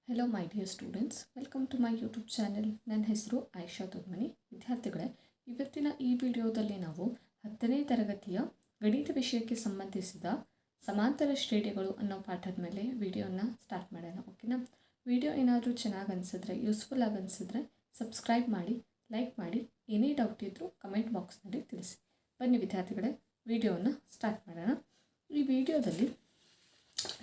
Hello my dear students, welcome to my YouTube channel. ನನ್ನ ಹೆಸರು ಆಯಿಷಾ ದೊಡ್ಮನಿ. ವಿದ್ಯಾರ್ಥಿಗಳೇ, ಇವತ್ತಿನ ಈ ವಿಡಿಯೋದಲ್ಲಿ ನಾವು 10ನೇ ತರಗತಿಯ ಗಣಿತ ವಿಷಯಕ್ಕೆ ಸಂಬಂಧಿಸಿದ ಸಮಾಂತರ ಶ್ರೇಣಿಗಳು ಅನ್ನೋ ಪಾಠದ ಮೇಲೆ ವಿಡಿಯೋನ ಸ್ಟಾರ್ಟ್ ಮಾಡೋಣ. ಓಕೆನಾ? ವಿಡಿಯೋ ಏನಾದರೂ ಚೆನ್ನಾಗಿ ಅನಿಸಿದ್ರೆ, ಯೂಸ್ಫುಲ್ ಆಗಿ ಅನಿಸಿದ್ರೆ ಸಬ್ಸ್ಕ್ರೈಬ್ ಮಾಡಿ, ಲೈಕ್ ಮಾಡಿ. ಏನೇ ಡೌಟ್ ಇದ್ದರೂ ಕಮೆಂಟ್ ಬಾಕ್ಸ್ನಲ್ಲಿ ತಿಳಿಸಿ. ಬನ್ನಿ ವಿದ್ಯಾರ್ಥಿಗಳೇ, ವಿಡಿಯೋನ ಸ್ಟಾರ್ಟ್ ಮಾಡೋಣ. ಈ ವಿಡಿಯೋದಲ್ಲಿ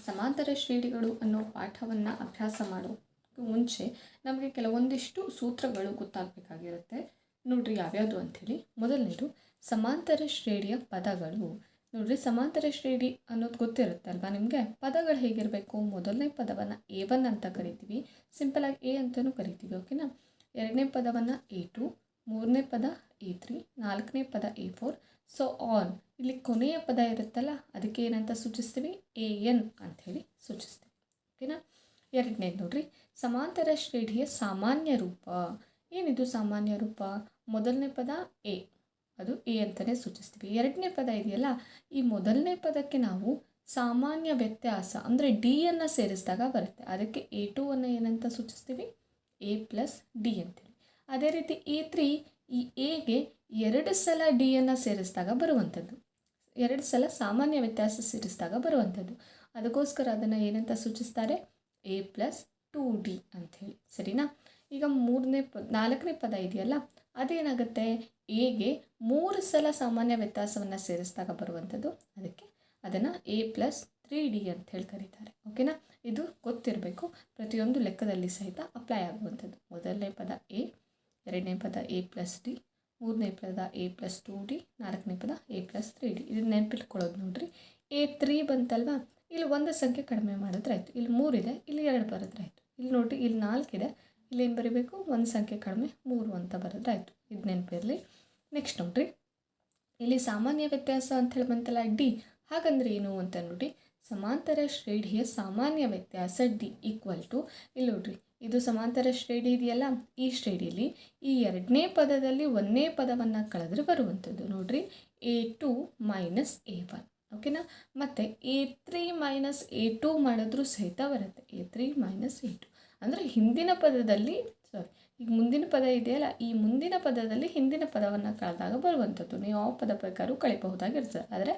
ಸಮಾಂತರ ಶ್ರೇಣಿಗಳು ಅನ್ನೋ ಪಾಠವನ್ನು ಅಭ್ಯಾಸ ಮಾಡೋಕ್ಕೆ ಮುಂಚೆ ನಮಗೆ ಕೆಲವೊಂದಿಷ್ಟು ಸೂತ್ರಗಳು ಗೊತ್ತಾಗಬೇಕಾಗಿರುತ್ತೆ. ನೋಡ್ರಿ ಯಾವ್ಯಾವುದು ಅಂಥೇಳಿ. ಮೊದಲನೇದು ಸಮಾಂತರ ಶ್ರೇಣಿಯ ಪದಗಳು. ನೋಡ್ರಿ, ಸಮಾಂತರ ಶ್ರೇಣಿ ಅನ್ನೋದು ಗೊತ್ತಿರುತ್ತೆ ಅಲ್ವಾ ನಿಮಗೆ? ಪದಗಳು ಹೇಗಿರಬೇಕು? ಮೊದಲನೇ ಪದವನ್ನು A1 ಅಂತ ಕರಿತೀವಿ, ಸಿಂಪಲಾಗಿ ಎ ಅಂತಲೂ ಕರಿತೀವಿ. ಓಕೆನಾ? ಎರಡನೇ ಪದವನ್ನು A2, ಮೂರನೇ ಪದ A3, ನಾಲ್ಕನೇ ಪದ A4, ಸೊ ಆನ್. ಇಲ್ಲಿ ಕೊನೆಯ ಪದ ಇರುತ್ತಲ್ಲ, ಅದಕ್ಕೆ ಏನಂತ ಸೂಚಿಸ್ತೀವಿ? AN ಅಂಥೇಳಿ ಸೂಚಿಸ್ತೀವಿ. ಓಕೆನಾ? ಎರಡನೇದು ನೋಡ್ರಿ, ಸಮಾಂತರ ಶ್ರೇಣಿಯ ಸಾಮಾನ್ಯ ರೂಪ. ಏನಿದು ಸಾಮಾನ್ಯ ರೂಪ? ಮೊದಲನೇ ಪದ A, ಅದು A ಅಂತಲೇ ಸೂಚಿಸ್ತೀವಿ. ಎರಡನೇ ಪದ ಇದೆಯಲ್ಲ, ಈ ಮೊದಲನೇ ಪದಕ್ಕೆ ನಾವು ಸಾಮಾನ್ಯ ವ್ಯತ್ಯಾಸ ಅಂದರೆ ಡಿಯನ್ನು ಸೇರಿಸಿದಾಗ ಬರುತ್ತೆ. ಅದಕ್ಕೆ A2 ಏನಂತ ಸೂಚಿಸ್ತೀವಿ? A+D ಅಂತೇಳಿ. ಅದೇ ರೀತಿ A3, ಈ ಎಗೆ 2 ಸಲ ಡಿಯನ್ನು ಸೇರಿಸಿದಾಗ ಬರುವಂಥದ್ದು, 2 ಸಲ ಸಾಮಾನ್ಯ ವ್ಯತ್ಯಾಸ ಸೇರಿಸಿದಾಗ ಬರುವಂಥದ್ದು. ಅದಕ್ಕೋಸ್ಕರ ಅದನ್ನು ಏನಂತ ಸೂಚಿಸ್ತಾರೆ? A+2D ಅಂಥೇಳಿ. ಸರಿನಾ? ಈಗ ನಾಲ್ಕನೇ ಪದ ಇದೆಯಲ್ಲ, ಅದೇನಾಗುತ್ತೆ? ಎಗೆ 3 ಸಲ ಸಾಮಾನ್ಯ ವ್ಯತ್ಯಾಸವನ್ನು ಸೇರಿಸಿದಾಗ ಬರುವಂಥದ್ದು. ಅದಕ್ಕೆ ಅದನ್ನು A+3D ಅಂಥೇಳಿ ಕರೀತಾರೆ. ಓಕೆನಾ? ಇದು ಗೊತ್ತಿರಬೇಕು, ಪ್ರತಿಯೊಂದು ಲೆಕ್ಕದಲ್ಲಿ ಸಹಿತ ಅಪ್ಲೈ ಆಗುವಂಥದ್ದು. ಮೊದಲನೇ ಪದ A, ಎರಡನೇ ಪದ A+D, ಮೂರನೇ ಪದ A+2D, ನಾಲ್ಕನೇ ಪದ A+3D. ಇದನ್ನು ನೆನಪಿಟ್ಕೊಳ್ಳೋದು ನೋಡ್ರಿ. A3 ಬಂತಲ್ವಾ, ಇಲ್ಲಿ ಒಂದು ಸಂಖ್ಯೆ ಕಡಿಮೆ ಮಾಡಿದ್ರಾಯ್ತು. ಇಲ್ಲಿ 3 ಇದೆ, ಇಲ್ಲಿ 2 ಬರೆದ್ರಾಯ್ತು. ಇಲ್ಲಿ ನೋಡಿರಿ, ಇಲ್ಲಿ 4 ಇದೆ, ಇಲ್ಲಿ ಏನು ಬರೀಬೇಕು? ಒಂದು ಸಂಖ್ಯೆ ಕಡಿಮೆ 3 ಅಂತ ಬರೆದ್ರಾಯ್ತು. ಇದು ನೆನಪಿರಲಿ. ನೆಕ್ಸ್ಟ್ ನೋಡ್ರಿ, ಇಲ್ಲಿ ಸಾಮಾನ್ಯ ವ್ಯತ್ಯಾಸ ಅಂಥೇಳಿ ಬಂತಲ್ಲ ಡಿ, ಹಾಗಂದ್ರೆ ಏನು ಅಂತ ನೋಡಿ. ಸಮಾಂತರ ಶ್ರೇಣಿಯ ಸಾಮಾನ್ಯ ವ್ಯತ್ಯಾಸ D = ಇಲ್ಲಿ ನೋಡ್ರಿ, ಇದು ಸಮಾಂತರ ಶ್ರೇಣಿ ಇದೆಯಲ್ಲ, ಈ ಶ್ರೇಣಿಯಲ್ಲಿ ಈ ಎರಡನೇ ಪದದಲ್ಲಿ ಒಂದನೇ ಪದವನ್ನು ಕಳೆದ್ರೆ ಬರುವಂಥದ್ದು. ನೋಡ್ರಿ, A2 - A1. ಓಕೆನಾ? ಮತ್ತು A3 - A2 ಮಾಡಿದ್ರೂ ಸಹಿತ ಬರುತ್ತೆ. A3 - A2 ಅಂದರೆ ಹಿಂದಿನ ಪದದಲ್ಲಿ, ಈಗ ಮುಂದಿನ ಪದ ಇದೆಯಲ್ಲ, ಈ ಮುಂದಿನ ಪದದಲ್ಲಿ ಹಿಂದಿನ ಪದವನ್ನು ಕಳೆದಾಗ ಬರುವಂಥದ್ದು. ನೀವು ಯಾವ ಪದ ಬೇಕಾದ್ರೂ ಕಳಿಬಹುದಾಗಿರ್ತದೆ, ಆದರೆ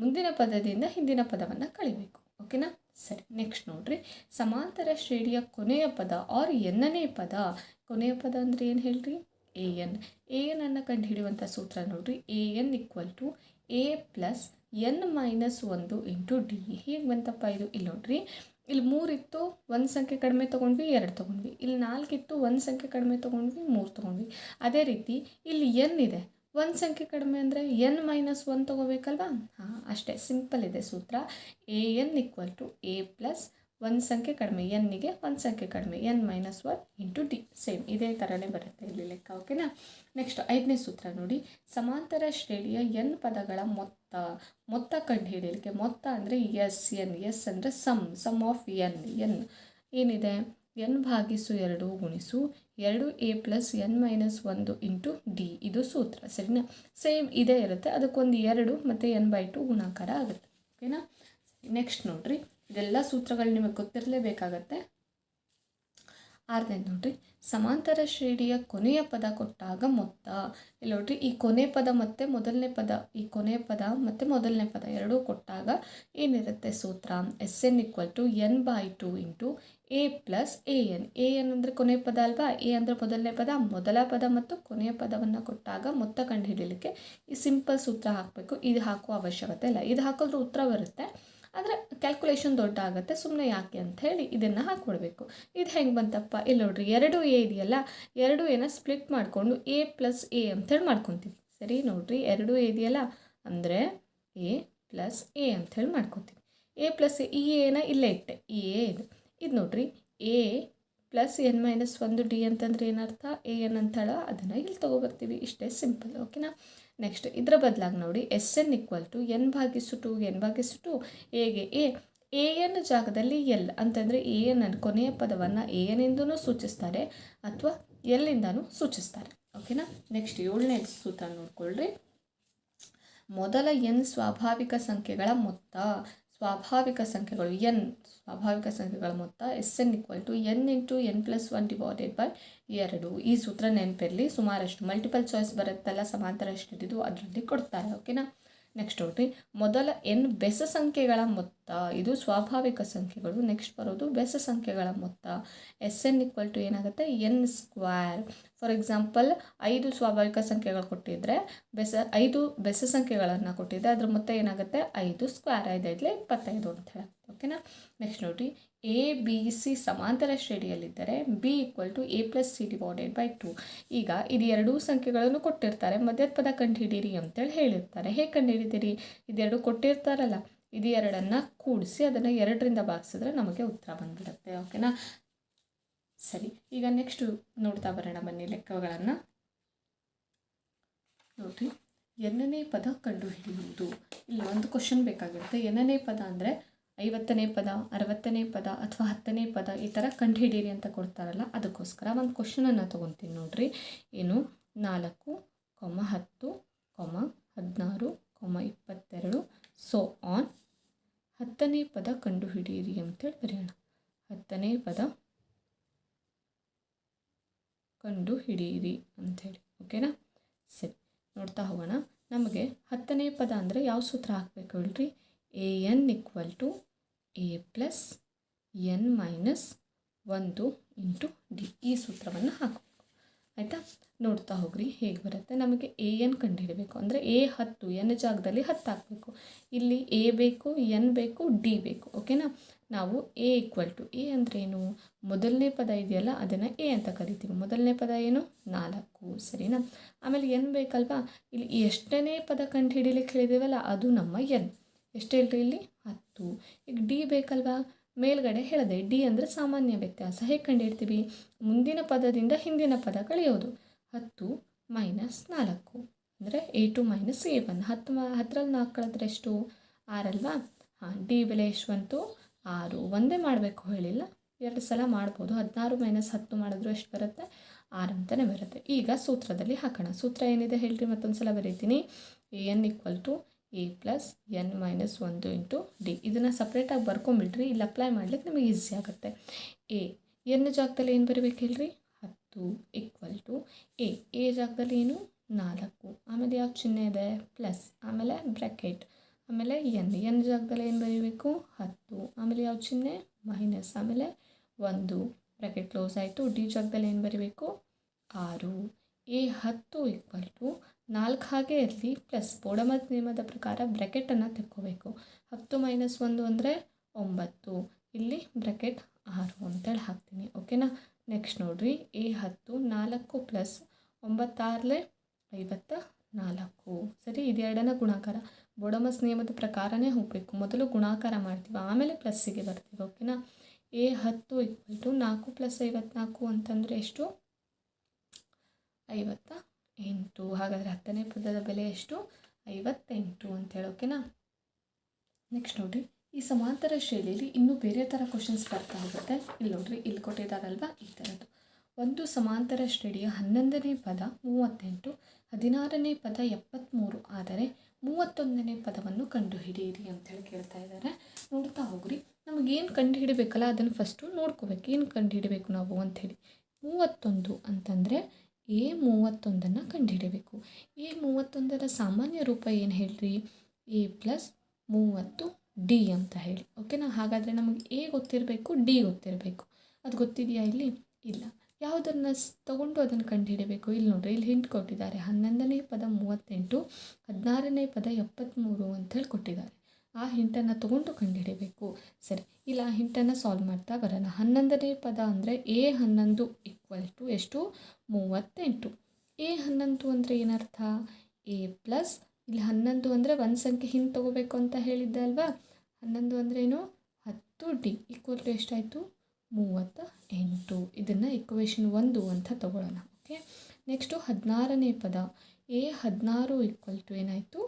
ಮುಂದಿನ ಪದದಿಂದ ಹಿಂದಿನ ಪದವನ್ನು ಕಳಿಬೇಕು. ಓಕೆನಾ? ಸರಿ, ನೆಕ್ಸ್ಟ್ ನೋಡ್ರಿ, ಸಮಾಂತರ ಶ್ರೇಣಿಯ ಕೊನೆಯ ಪದ ಆರ್ ಎನ್ನನೇ ಪದ. ಕೊನೆಯ ಪದ ಅಂದರೆ ಏನು ಹೇಳ್ರಿ? AN. AN ಕಂಡುಹಿಡಿಯುವಂಥ ಸೂತ್ರ ನೋಡ್ರಿ. AN = A+n - 1 × D. ಹೇಗೆ ಬಂತಪ್ಪ ಇದು? ಇಲ್ಲಿ ನೋಡ್ರಿ, ಇಲ್ಲಿ 3 ಇತ್ತು, ಒಂದು ಸಂಖ್ಯೆ ಕಡಿಮೆ ತೊಗೊಂಡ್ವಿ, 2 ತೊಗೊಂಡ್ವಿ. ಇಲ್ಲಿ 4 ಇತ್ತು, ಒಂದು ಸಂಖ್ಯೆ ಕಡಿಮೆ ತೊಗೊಂಡ್ವಿ, 3 ತೊಗೊಂಡ್ವಿ. ಅದೇ ರೀತಿ ಇಲ್ಲಿ n ಇದೆ, ಒಂದು ಸಂಖ್ಯೆ ಕಡಿಮೆ ಅಂದರೆ n - 1 ತೊಗೋಬೇಕಲ್ವಾ? ಹಾಂ, ಅಷ್ಟೇ, ಸಿಂಪಲ್ ಇದೆ ಸೂತ್ರ. AN = A+, ಒಂದು ಸಂಖ್ಯೆ ಕಡಿಮೆ, ಎನ್ನಿಗೆ ಒಂದು ಸಂಖ್ಯೆ ಕಡಿಮೆ, n - 1 × D. ಸೇಮ್ ಇದೇ ಥರನೇ ಬರುತ್ತೆ ಇಲ್ಲಿ ಲೆಕ್ಕ. ಓಕೆನಾ? ನೆಕ್ಸ್ಟ್ 5ನೇ ಸೂತ್ರ ನೋಡಿ. ಸಮಾಂತರ ಶ್ರೇಣಿಯ n ಪದಗಳ ಮೊತ್ತ ಕಂಡುಹಿಡಿಯಲಿಕ್ಕೆ. ಮೊತ್ತ ಅಂದರೆ SN. ಎಸ್ ಅಂದರೆ ಸಮ್ ಆಫ್ n ಏನಿದೆ? n/2 ಗುಣಿಸು 2A + n - 1 × D. ಇದು ಸೂತ್ರ. ಸರಿನಾ? ಸೇಮ್ ಇದೇ ಇರುತ್ತೆ, ಅದಕ್ಕೊಂದು 2 ಮತ್ತು n/2 ಗುಣಾಕಾರ ಆಗುತ್ತೆ. ಓಕೆನಾ? ನೆಕ್ಸ್ಟ್ ನೋಡ್ರಿ, ಇದೆಲ್ಲ ಸೂತ್ರಗಳು ನಿಮಗೆ ಗೊತ್ತಿರಲೇಬೇಕಾಗತ್ತೆ. 6ನೇದು ನೋಡ್ರಿ, ಸಮಾಂತರ ಶ್ರೇಣಿಯ ಕೊನೆಯ ಪದ ಕೊಟ್ಟಾಗ ಮೊತ್ತ. ಇಲ್ಲಿ ನೋಡ್ರಿ, ಈ ಕೊನೆ ಪದ ಮತ್ತು ಮೊದಲನೇ ಪದ, ಈ ಕೊನೆ ಪದ ಮತ್ತು ಮೊದಲನೇ ಪದ ಎರಡೂ ಕೊಟ್ಟಾಗ ಏನಿರುತ್ತೆ ಸೂತ್ರ? SN = n/2 × A + AN. AN ಅಂದರೆ ಕೊನೆ ಪದ ಅಲ್ವಾ, A ಅಂದರೆ ಮೊದಲನೇ ಪದ. ಮೊದಲ ಪದ ಮತ್ತು ಕೊನೆಯ ಪದವನ್ನು ಕೊಟ್ಟಾಗ ಮೊತ್ತ ಕಂಡುಹಿಡಿಯಲಿಕ್ಕೆ ಈ ಸಿಂಪಲ್ ಸೂತ್ರ ಹಾಕಬೇಕು. ಇದು ಹಾಕುವ ಅವಶ್ಯಕತೆ ಇಲ್ಲ, ಇದು ಹಾಕಿದ್ರೆ ಉತ್ತರ ಬರುತ್ತೆ, ಆದರೆ ಕ್ಯಾಲ್ಕುಲೇಷನ್ ದೊಡ್ಡ ಆಗುತ್ತೆ, ಸುಮ್ಮನೆ ಯಾಕೆ ಅಂತ ಹೇಳಿ ಇದನ್ನು ಹಾಕ್ಬಿಡ್ಬೇಕು. ಇದು ಹೆಂಗೆ ಬಂತಪ್ಪ? ಇಲ್ಲಿ ನೋಡ್ರಿ, 2A ಇದೆಯಲ್ಲ, 2A ಸ್ಪ್ಲಿಟ್ ಮಾಡಿಕೊಂಡು A + A ಅಂಥೇಳಿ ಮಾಡ್ಕೊತೀವಿ. ಸರಿ, ನೋಡ್ರಿ, 2A ಇದೆಯಲ್ಲ, ಅಂದರೆ A + A ಅಂಥೇಳಿ ಮಾಡ್ಕೊತೀವಿ. A + A, ಈ ಎನ ಇಲ್ಲೇ ಇಟ್ಟೆ, ಈ A ಇದು ನೋಡ್ರಿ, A + n - 1 D ಅಂತಂದ್ರೆ ಏನರ್ಥ? AN ಅಂತೇಳ, ಅದನ್ನು ಇಲ್ಲಿ ತೊಗೊಬರ್ತೀವಿ. ಇಷ್ಟೇ ಸಿಂಪಲ್. ಓಕೆನಾ? ನೆಕ್ಸ್ಟ್ ಇದರ ಬದಲಾಗಿ ನೋಡಿ, SN = n/2 ಎಗೆ AN ಜಾಗದಲ್ಲಿ L ಅಂತಂದರೆ AN ಕೊನೆಯ ಪದವನ್ನು AN ಇಂದನೂ ಸೂಚಿಸ್ತಾರೆ ಅಥವಾ L ಇಂದನೂ ಸೂಚಿಸ್ತಾರೆ. ಓಕೆನಾ? ನೆಕ್ಸ್ಟ್ 7ನೇ ಸೂತ್ರ ನೋಡ್ಕೊಳ್ರಿ. ಮೊದಲ n ಸ್ವಾಭಾವಿಕ ಸಂಖ್ಯೆಗಳ ಮೊತ್ತ. ಸ್ವಾಭಾವಿಕ ಸಂಖ್ಯೆಗಳು ಎನ್ ಸ್ವಾಭಾವಿಕ ಸಂಖ್ಯೆಗಳ ಮೊತ್ತ Sn = n × n+1 / 2. ಈ ಸೂತ್ರ ನೆನಪಿರಲಿ, ಸುಮಾರಷ್ಟು ಮಲ್ಟಿಪಲ್ ಚಾಯ್ಸ್ ಬರುತ್ತಲ್ಲ, ಸಮಾಂತರ ಶ್ರೇಣಿದು ಅದರಲ್ಲಿ ಕೊಡ್ತಾರೆ. ಓಕೆನಾ. ನೆಕ್ಸ್ಟ್ ನೋಡ್ರಿ, ಮೊದಲ n ಬೆಸ ಸಂಖ್ಯೆಗಳ ಮೊತ್ತ, ಇದು ಸ್ವಾಭಾವಿಕ ಸಂಖ್ಯೆಗಳು. ನೆಕ್ಸ್ಟ್ ಬರೋದು ಬೆಸ ಸಂಖ್ಯೆಗಳ ಮೊತ್ತ. Sn = ಏನಾಗುತ್ತೆ, n². ಫಾರ್ ಎಕ್ಸಾಂಪಲ್ 5 ಸ್ವಾಭಾವಿಕ ಸಂಖ್ಯೆಗಳು ಕೊಟ್ಟಿದ್ದರೆ 5 ಬೆಸ ಸಂಖ್ಯೆಗಳನ್ನು ಕೊಟ್ಟಿದ್ದರೆ ಅದ್ರ ಮೊತ್ತ ಏನಾಗುತ್ತೆ, 5². 5 × 5 = 25 ಅಂತ ಹೇಳಿ. ಓಕೆನಾ. ನೆಕ್ಸ್ಟ್ ನೋಡಿರಿ, ಎ ಬಿ ಸಿ ಸಮಾಂತರ ಶ್ರೇಣಿಯಲ್ಲಿದ್ದರೆ b = a + c / 2. ಈಗ ಇದು ಎರಡೂ ಸಂಖ್ಯೆಗಳನ್ನು ಕೊಟ್ಟಿರ್ತಾರೆ, ಮಧ್ಯದ ಪದ ಕಂಡುಹಿಡೀರಿ ಅಂತೇಳಿ ಹೇಳಿರ್ತಾರೆ. ಹೇಗೆ ಕಂಡುಹಿಡಿತೀರಿ, ಇದೆರಡು ಕೊಟ್ಟಿರ್ತಾರಲ್ಲ, ಇದು ಎರಡನ್ನು ಕೂಡಿಸಿ ಅದನ್ನು 2ರಿಂದ ಭಾಗಿಸಿದ್ರೆ ನಮಗೆ ಉತ್ತರ ಬಂದ್ಬಿಡುತ್ತೆ. ಓಕೆನಾ. ಸರಿ, ಈಗ ನೆಕ್ಸ್ಟು ನೋಡ್ತಾ ಬರೋಣ ಬನ್ನಿ ಲೆಕ್ಕಗಳನ್ನು. ನೋಡಿರಿ, ಎನ್ನನೇ ಪದ ಕಂಡುಹಿಡಿಯುವುದು. ಇಲ್ಲಿ ಒಂದು ಕ್ವಶನ್ ಬೇಕಾಗಿರುತ್ತೆ. ಎನ್ನನೇ ಪದ ಅಂದರೆ 50ನೇ ಪದ, 60ನೇ ಪದ ಅಥವಾ 10ನೇ ಪದ, ಈ ಥರ ಕಂಡುಹಿಡೀರಿ ಅಂತ ಕೊಡ್ತಾರಲ್ಲ, ಅದಕ್ಕೋಸ್ಕರ ಒಂದು ಕ್ವಶನನ್ನು ತೊಗೊತೀನಿ ನೋಡ್ರಿ. ಏನು, 4, 10, 16, 22 ಸೋ ಆನ್. 10ನೇ ಪದ ಕಂಡುಹಿಡಿಯಿರಿ ಅಂತೇಳಿ ಬರೆಯೋಣ. 10ನೇ ಪದ ಕಂಡುಹಿಡಿಯಿರಿ ಅಂಥೇಳಿ. ಓಕೆನಾ. ಸರಿ, ನೋಡ್ತಾ ಹೋಗೋಣ. ನಮಗೆ 10ನೇ ಪದ ಅಂದರೆ ಯಾವ ಸೂತ್ರ ಹಾಕಬೇಕು ಹೇಳ್ರಿ, an = a + n - 1 × d. ಈ ಸೂತ್ರವನ್ನು ಹಾಕಬೇಕು. ಆಯಿತಾ. ನೋಡ್ತಾ ಹೋಗ್ರಿ ಹೇಗೆ ಬರುತ್ತೆ. ನಮಗೆ an ಕಂಡುಹಿಡಬೇಕು ಅಂದರೆ a 10, n ಜಾಗದಲ್ಲಿ 10 ಹಾಕಬೇಕು. ಇಲ್ಲಿ a ಬೇಕು, n ಬೇಕು, d ಬೇಕು. ಓಕೆನಾ. ನಾವು a ಅಂದರೆ ಏನು, ಮೊದಲನೇ ಪದ ಇದೆಯಲ್ಲ ಅದನ್ನು a ಅಂತ ಕರಿತೀವಿ. ಮೊದಲನೇ ಪದ ಏನು, 4, ಸರಿನಾ. ಆಮೇಲೆ n ಬೇಕಲ್ವಾ, ಇಲ್ಲಿ ಎಷ್ಟನೇ ಪದ ಕಂಡುಹಿಡಿಲಿಕ್ಕೆ ಹೇಳಿದ್ದೀವಲ್ಲ ಅದು ನಮ್ಮ n. ಎಷ್ಟು ಹೇಳ್ರಿ, ಇಲ್ಲಿ 10. ಈಗ d ಬೇಕಲ್ವಾ, ಮೇಲ್ಗಡೆ ಹೇಳಿದೆ ಡಿ ಅಂದರೆ ಸಾಮಾನ್ಯ ವ್ಯತ್ಯಾಸ. ಹೇಗೆ ಕಂಡುಹಿಡ್ತೀವಿ, ಮುಂದಿನ ಪದದಿಂದ ಹಿಂದಿನ ಪದ ಕಳೆಯೋದು. 10 - 4 ಅಂದರೆ a2 - a1. 10ರಲ್ಲಿ 4 ಕಳೆದ್ರೆ ಎಷ್ಟು, 6 ಅಲ್ವಾ. ಹಾಂ, ಡಿ ಬೆಲೆ ಎಷ್ಟು ಬಂತು, 6. ಒಂದೇ ಮಾಡಬೇಕು ಹೇಳಿಲ್ಲ, 2 ಸಲ ಮಾಡ್ಬೋದು. 16 - 10 ಮಾಡಿದ್ರು ಎಷ್ಟು ಬರುತ್ತೆ, 6 ಅಂತಲೇ ಬರುತ್ತೆ. ಈಗ ಸೂತ್ರದಲ್ಲಿ ಹಾಕೋಣ. ಸೂತ್ರ ಏನಿದೆ ಹೇಳ್ರಿ, ಮತ್ತೊಂದು ಸಲ ಬರೀತೀನಿ. an = a + n - 1 × d. ಇದನ್ನು ಸಪ್ರೇಟಾಗಿ ಬರ್ಕೊಂಬಿಡ್ರಿ, ಇಲ್ಲಿ ಅಪ್ಲೈ ಮಾಡ್ಲಿಕ್ಕೆ ನಿಮಗೆ ಈಸಿ ಆಗುತ್ತೆ. ಎ n ಜಾಗದಲ್ಲಿ ಏನು ಬರೀಬೇಕು ಹೇಳ್ರಿ, 10 = a ಜಾಗದಲ್ಲಿ ಏನು, 4. ಆಮೇಲೆ ಯಾವ ಚಿಹ್ನೆ ಇದೆ, ಪ್ಲಸ್, ಆಮೇಲೆ ಬ್ರ್ಯಾಕೆಟ್, ಆಮೇಲೆ n ಜಾಗದಲ್ಲಿ ಏನು ಬರೀಬೇಕು, 10. ಆಮೇಲೆ ಯಾವ ಚಿಹ್ನೆ, ಮೈನಸ್, ಆಮೇಲೆ 1, ಬ್ರ್ಯಾಕೆಟ್ ಕ್ಲೋಸ್ ಆಯಿತು. ಡಿ ಜಾಗದಲ್ಲಿ ಏನು ಬರೀಬೇಕು, 6. a 10 = 4 ಹಾಗೆ ಇರಲಿ, ಪ್ಲಸ್ ಬೋಡಮತ್ ನಿಯಮದ ಪ್ರಕಾರ ಬ್ರ್ಯಾಕೆಟನ್ನು ತೆಕ್ಕೋಬೇಕು. 10 - 1 ಅಂದರೆ 9. ಇಲ್ಲಿ ಬ್ರ್ಯಾಕೆಟ್ 6 ಅಂತೇಳಿ ಹಾಕ್ತೀನಿ. ಓಕೆನಾ. ನೆಕ್ಸ್ಟ್ ನೋಡಿರಿ, a 10, 4 + 9 = 54. ಸರಿ, ಇದು ಎರಡನ್ನ ಗುಣಾಕಾರ. ಬೋಡಮಸ್ ನಿಯಮದ ಪ್ರಕಾರನೇ ಹೋಗಬೇಕು. ಮೊದಲು ಗುಣಾಕಾರ ಮಾಡ್ತೀವಿ, ಆಮೇಲೆ ಪ್ಲಸ್ಸಿಗೆ ಬರ್ತೀವಿ. ಓಕೆನಾ. a 10 = 4 + 54 ಅಂತಂದರೆ ಎಷ್ಟು, 58. ಹಾಗಾದರೆ 10ನೇ ಪದದ ಬೆಲೆ ಎಷ್ಟು, 58 ಅಂತೇಳಿ. ಓಕೆನಾ. ನೆಕ್ಸ್ಟ್ ನೋಡಿರಿ, ಈ ಸಮಾಂತರ ಶ್ರೇಣಿಯಲ್ಲಿ ಇನ್ನೂ ಬೇರೆ ಥರ ಕ್ವಶನ್ಸ್ ಬರ್ತಾ ಹೋಗುತ್ತೆ. ಇಲ್ಲಿ ನೋಡಿರಿ, ಇಲ್ಲಿ ಕೊಟ್ಟಿದ್ದಾರಲ್ವ ಈ ಥರದ್ದು. ಒಂದು ಸಮಾಂತರ ಶ್ರೇಣಿಯ 11ನೇ ಪದ 38, 16ನೇ ಪದ 73 ಆದರೆ 31ನೇ ಪದವನ್ನು ಕಂಡುಹಿಡಿಯಿರಿ ಅಂತೇಳಿ ಕೇಳ್ತಾ ಇದ್ದಾರೆ. ನೋಡ್ತಾ ಹೋಗ್ರಿ, ನಮಗೇನು ಕಂಡುಹಿಡಬೇಕಲ್ಲ ಅದನ್ನು ಫಸ್ಟು ನೋಡ್ಕೋಬೇಕು. ಏನು ಕಂಡುಹಿಡಬೇಕು ನಾವು ಅಂಥೇಳಿ, 31 ಅಂತಂದರೆ a 31 ಕಂಡುಹಿಡಬೇಕು. a 31 ಸಾಮಾನ್ಯ ರೂಪ ಏನು ಹೇಳ್ರಿ, a + 30 d ಅಂತ ಹೇಳಿ. ಓಕೆನಾ. ಹಾಗಾದರೆ ನಮಗೆ a ಗೊತ್ತಿರಬೇಕು, d ಗೊತ್ತಿರಬೇಕು. ಅದು ಗೊತ್ತಿದೆಯಾ ಇಲ್ಲಿ, ಇಲ್ಲ. ಯಾವುದನ್ನು ತೊಗೊಂಡು ಅದನ್ನು ಕಂಡುಹಿಡಬೇಕು. ಇಲ್ಲಿ ನೋಡಿರಿ, ಇಲ್ಲಿ ಹಿಂಟ್ ಕೊಟ್ಟಿದ್ದಾರೆ. 11ನೇ ಪದ 38, 16ನೇ ಪದ 73 ಅಂಥೇಳಿ ಕೊಟ್ಟಿದ್ದಾರೆ. ಆ ಹಿಂಟನ್ನು ತೊಗೊಂಡು ಕಂಡುಹಿಡಬೇಕು. ಸರಿ, ಇಲ್ಲ ಆ ಹಿಂಟನ್ನು ಸಾಲ್ವ್ ಮಾಡ್ತಾ ಬರೋಣ. 11ನೇ ಪದ ಅಂದರೆ a 11 = ಎಷ್ಟು, 38. a 11 ಅಂದರೆ ಏನರ್ಥ, a ಪ್ಲಸ್, ಇಲ್ಲಿ 11 ಅಂದರೆ ಒಂದು ಸಂಖ್ಯೆ ಹಿಂದೆ ತೊಗೋಬೇಕು ಅಂತ ಹೇಳಿದ್ದೆ ಅಲ್ವಾ. 11 ಅಂದರೆ ಏನು, 10d = ಎಷ್ಟಾಯಿತು, 38. ಇದನ್ನು ಇಕ್ವೇಷನ್ 1 ಅಂತ ತಗೊಳ್ಳೋಣ. ಓಕೆ. ನೆಕ್ಸ್ಟು 16ನೇ ಪದ a 16 = ಏನಾಯಿತು,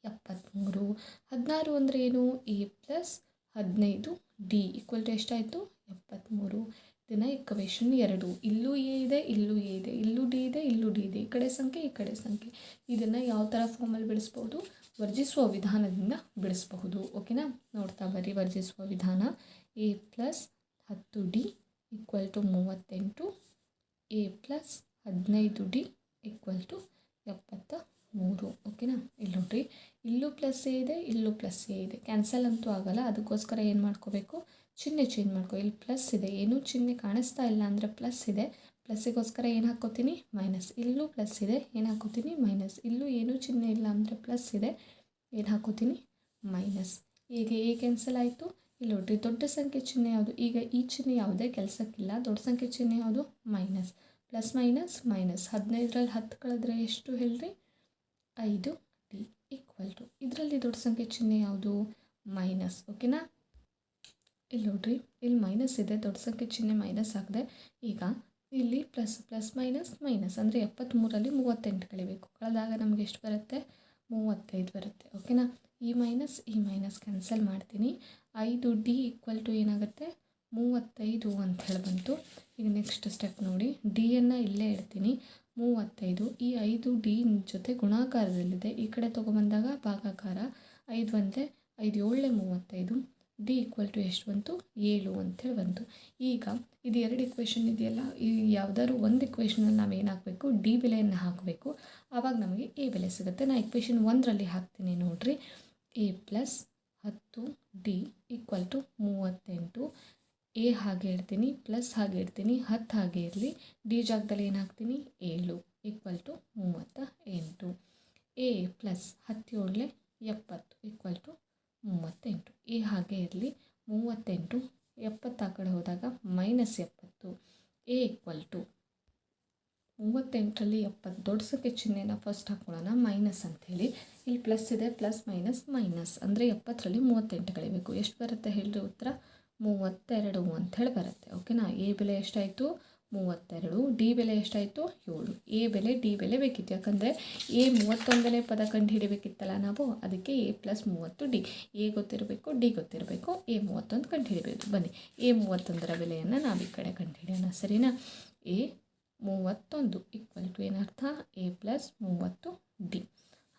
73. 16 ಅಂದರೆ ಏನು, a + 15d = ಎಷ್ಟಾಯಿತು, 73. ಇದನ್ನು ಇಕ್ವೇಷನ್ 2. ಇಲ್ಲೂ ಎ ಇದೆ, ಇಲ್ಲೂ ಎ ಇದೆ, ಇಲ್ಲೂ ಡಿ ಇದೆ, ಇಲ್ಲೂ ಡಿ ಇದೆ, ಈ ಕಡೆ ಸಂಖ್ಯೆ, ಈ ಕಡೆ ಸಂಖ್ಯೆ. ಇದನ್ನು ಯಾವ ಥರ ಫಾರ್ಮಲ್ಲಿ ಬಿಡಿಸ್ಬೋದು? ವರ್ಜಿಸುವ ವಿಧಾನದಿಂದ ಬಿಡಿಸ್ಬಹುದು. ಓಕೆನಾ? ನೋಡ್ತಾ ಬರ್ರಿ ವರ್ಜಿಸುವ ವಿಧಾನ. A plus 10D equal to 38, a plus 15D equal to 73. ಓಕೆನಾ? ಇಲ್ಲಿ ನೋಡ್ರಿ, ಇಲ್ಲೂ ಪ್ಲಸ್ ಎ ಇದೆ, ಇಲ್ಲೂ ಪ್ಲಸ್ ಎ ಇದೆ, ಕ್ಯಾನ್ಸಲ್ ಅಂತೂ ಆಗಲ್ಲ. ಅದಕ್ಕೋಸ್ಕರ ಏನು ಮಾಡ್ಕೋಬೇಕು? ಚಿಹ್ನೆ ಚೇಂಜ್ ಮಾಡ್ಕೊ. ಇಲ್ಲಿ ಪ್ಲಸ್ ಇದೆ, ಏನೂ ಚಿಹ್ನೆ ಕಾಣಿಸ್ತಾ ಇಲ್ಲ ಅಂದರೆ ಪ್ಲಸ್ ಇದೆ, ಪ್ಲಸ್ಸಿಗೋಸ್ಕರ ಏನು ಹಾಕ್ಕೋತೀನಿ? ಮೈನಸ್. ಇಲ್ಲೂ ಪ್ಲಸ್ ಇದೆ, ಏನು ಹಾಕ್ಕೋತೀನಿ? ಮೈನಸ್. ಇಲ್ಲೂ ಏನೂ ಚಿಹ್ನೆ ಇಲ್ಲ ಅಂದರೆ ಪ್ಲಸ್ ಇದೆ, ಏನು ಹಾಕ್ಕೋತೀನಿ? ಮೈನಸ್. ಈಗ ಎ ಕ್ಯಾನ್ಸಲ್ ಆಯಿತು. ಇಲ್ಲಿ ನೋಡ್ರಿ, ದೊಡ್ಡ ಸಂಖ್ಯೆ ಚಿಹ್ನೆ ಯಾವುದು? ಈಗ ಈ ಚಿಹ್ನೆ ಯಾವುದೇ ಕೆಲಸಕ್ಕಿಲ್ಲ. ದೊಡ್ಡ ಸಂಖ್ಯೆ ಚಿಹ್ನೆ ಯಾವುದು? ಮೈನಸ್. Plus minus minus. 15ರಲ್ಲಿ 10 ಕಳೆದ್ರೆ ಎಷ್ಟು ಹೇಳ್ರಿ? 5D ಈಕ್ವಲ್ ಟು, ಇದರಲ್ಲಿ ದೊಡ್ಡ ಸಂಖ್ಯೆ ಚಿಹ್ನೆ ಯಾವುದು? ಮೈನಸ್. ಓಕೆನಾ? ಇಲ್ಲಿ ನೋಡ್ರಿ, ಇಲ್ಲಿ ಮೈನಸ್ ಇದೆ, ದೊಡ್ಡ ಸಂಖ್ಯೆ ಚಿಹ್ನೆ ಮೈನಸ್ ಆಗಿದೆ. ಈಗ ಇಲ್ಲಿ ಪ್ಲಸ್ ಪ್ಲಸ್ ಮೈನಸ್ ಮೈನಸ್ ಅಂದರೆ 73ರಲ್ಲಿ 38 ಕಳಿಬೇಕು. ಕಳೆದಾಗ ನಮಗೆ ಎಷ್ಟು ಬರುತ್ತೆ? 35 ಬರುತ್ತೆ. ಓಕೆನಾ? ಈ ಮೈನಸ್ ಕ್ಯಾನ್ಸಲ್ ಮಾಡ್ತೀನಿ. 5D ಈಕ್ವಲ್ ಟು ಏನಾಗುತ್ತೆ? 35 ಅಂತ ಹೇಳಿ ಬಂತು. ಈಗ ನೆಕ್ಸ್ಟ್ ಸ್ಟೆಪ್ ನೋಡಿ, ಡಿಯನ್ನು ಇಲ್ಲೇ ಇಡ್ತೀನಿ. 35, ಈ 5D ಜೊತೆ ಗುಣಾಕಾರದಲ್ಲಿದೆ, ಈ ಕಡೆ ತೊಗೊಬಂದಾಗ ಭಾಗಾಕಾರ. 5 1 5 7 35. ಡಿ ಈಕ್ವಲ್ ಟು ಎಷ್ಟು ಬಂತು? 7 ಅಂಥೇಳಿ ಬಂತು. ಈಗ ಇದು 2 ಇಕ್ವೇಷನ್ ಇದೆಯಲ್ಲ, ಈ ಯಾವುದಾದ್ರು ಒಂದು ಇಕ್ವೇಷನಲ್ಲಿ ನಾವು ಏನು ಹಾಕಬೇಕು? ಡಿ ಬೆಲೆಯನ್ನು ಹಾಕಬೇಕು. ಆವಾಗ ನಮಗೆ ಎ ಬೆಲೆ ಸಿಗುತ್ತೆ. ನಾನು ಇಕ್ವೇಷನ್ 1ರಲ್ಲಿ ಹಾಕ್ತೀನಿ ನೋಡಿರಿ. A plus 10D equal to 38. A ಹಾಗೆ ಇಡ್ತೀನಿ, ಪ್ಲಸ್ ಹಾಗೆ ಇಡ್ತೀನಿ, 10 ಹಾಗೆ ಇರಲಿ. ಡಿ ಜಾಗದಲ್ಲಿ ಏನು ಹಾಕ್ತೀನಿ? 7 equal to 38. A plus 10 7 70 equal to 38. A ಹಾಗೆ ಇರಲಿ. 38 70 ಆ ಕಡೆ ಹೋದಾಗ -70. ಎ ಈಕ್ವಲ್ ಟು 38ರಲ್ಲಿ 70 ದೊಡ್ಡ ಸಂಖ್ಯೆ ಚಿಹ್ನೆನ ಫಸ್ಟ್ ಹಾಕ್ಕೊಳ್ಳೋಣ, ಮೈನಸ್ ಅಂಥೇಳಿ. ಇಲ್ಲಿ ಪ್ಲಸ್ ಇದೆ, ಪ್ಲಸ್ ಮೈನಸ್ ಮೈನಸ್ ಅಂದರೆ 70ರಲ್ಲಿ 38 ಕಳಿಬೇಕು. ಎಷ್ಟು ಬರುತ್ತೆ ಹೇಳ್ರಿ ಉತ್ತರ? 32 ಅಂಥೇಳಿ ಬರುತ್ತೆ. ಓಕೆನಾ? ಎ ಬೆಲೆ ಎಷ್ಟಾಯಿತು? 32. ಡಿ ಬೆಲೆ ಎಷ್ಟಾಯಿತು? 7. ಎ ಬೆಲೆ ಡಿ ಬೆಲೆ ಬೇಕಿತ್ತು, ಯಾಕಂದರೆ ಎ 31ನೇ ಪದ ಕಂಡು ಹಿಡಿಬೇಕಿತ್ತಲ್ಲ ನಾವು, ಅದಕ್ಕೆ ಎ ಪ್ಲಸ್ 30D. ಎ ಗೊತ್ತಿರಬೇಕು, ಡಿ ಗೊತ್ತಿರಬೇಕು, ಎ 31 ಕಂಡು ಹಿಡಿಬೇಕು. ಬನ್ನಿ, ಎ 31ರ ಬೆಲೆಯನ್ನು ನಾವು ಈ ಕಡೆ ಕಂಡು ಹಿಡಿಯೋಣ. ಸರಿನಾ? ಎ 31 ಈಕ್ವಲ್ ಟು ಏನರ್ಥ? A plus 30D.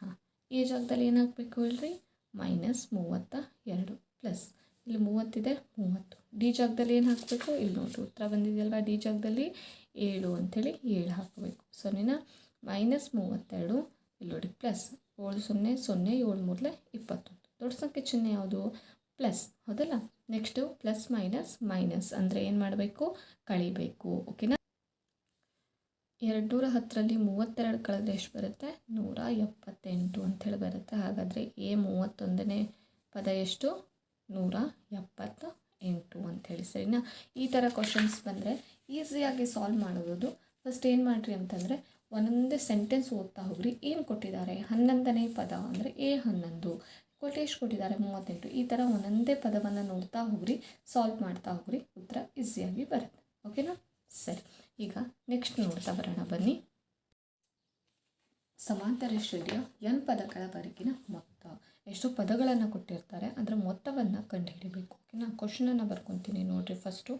ಹಾಂ, ಎ ಜಾಗದಲ್ಲಿ ಏನು ಹಾಕಬೇಕು ಹೇಳ್ರಿ? -32 ಪ್ಲಸ್ ಇಲ್ಲಿ 30 ಇದೆ, 30. ಡಿ ಜಾಗದಲ್ಲಿ ಏನು ಹಾಕಬೇಕು? ಇಲ್ಲಿ ನೋಡಿರಿ, ಉತ್ತರ ಬಂದಿದೆಯಲ್ವ, ಡಿ ಜಾಗದಲ್ಲಿ 7 ಅಂಥೇಳಿ 7 ಹಾಕಬೇಕು. ಸೊನ್ನೆನಾ? -32 ಇಲ್ಲಿ ನೋಡಿ, ಪ್ಲಸ್ 7 0 0 7 3 21. ದೊಡ್ಡ ಸಂಖ್ಯೆ ಚಿಹ್ನೆ ಯಾವುದು? ಪ್ಲಸ್. ಹೌದಲ್ಲ? ನೆಕ್ಸ್ಟು ಪ್ಲಸ್ ಮೈನಸ್ ಮೈನಸ್ ಅಂದರೆ ಏನು ಮಾಡಬೇಕು? ಕಳಿಬೇಕು. ಓಕೆನಾ? 210ರಲ್ಲಿ 32 ಕಳೆದ್ರೆ ಎಷ್ಟು ಬರುತ್ತೆ? 178 ಅಂಥೇಳಿ ಬರುತ್ತೆ. ಹಾಗಾದರೆ ಎ 31ನೇ ಪದ ಎಷ್ಟು? 178 ಅಂಥೇಳಿ. ಸರಿನಾ? ಈ ಥರ ಕ್ವಶನ್ಸ್ ಬಂದರೆ ಈಸಿಯಾಗಿ ಸಾಲ್ವ್ ಮಾಡೋದು. ಫಸ್ಟ್ ಏನು ಮಾಡಿರಿ ಅಂತಂದರೆ, ಒಂದೊಂದೇ ಸೆಂಟೆನ್ಸ್ ಓದ್ತಾ ಹೋಗ್ರಿ. ಏನು ಕೊಟ್ಟಿದ್ದಾರೆ? 11ನೇ ಪದ ಅಂದರೆ ಎ 11 ಎಷ್ಟು ಕೊಟ್ಟಿದ್ದಾರೆ? 38. ಈ ಥರ ಒಂದೊಂದೇ ಪದವನ್ನು ನೋಡ್ತಾ ಹೋಗ್ರಿ, ಸಾಲ್ವ್ ಮಾಡ್ತಾ ಹೋಗ್ರಿ, ಉತ್ತರ ಈಸಿಯಾಗಿ ಬರುತ್ತೆ. ಓಕೆನಾ? ಸರಿ, ಈಗ ನೆಕ್ಸ್ಟ್ ನೋಡ್ತಾ ಬರೋಣ ಬನ್ನಿ. ಸಮಾಂತರ ಶ್ರೇಣಿಯ n ಪದಗಳವರೆಗಿನ ಮೊತ್ತ. ಎಷ್ಟು ಪದಗಳನ್ನು ಕೊಟ್ಟಿರ್ತಾರೆ, ಅದರ ಮೊತ್ತವನ್ನು ಕಂಡುಹಿಡಿಬೇಕು. ಓಕೆನಾ? ಕ್ವಶನನ್ನು ಬರ್ಕೊತೀನಿ ನೋಡಿರಿ. First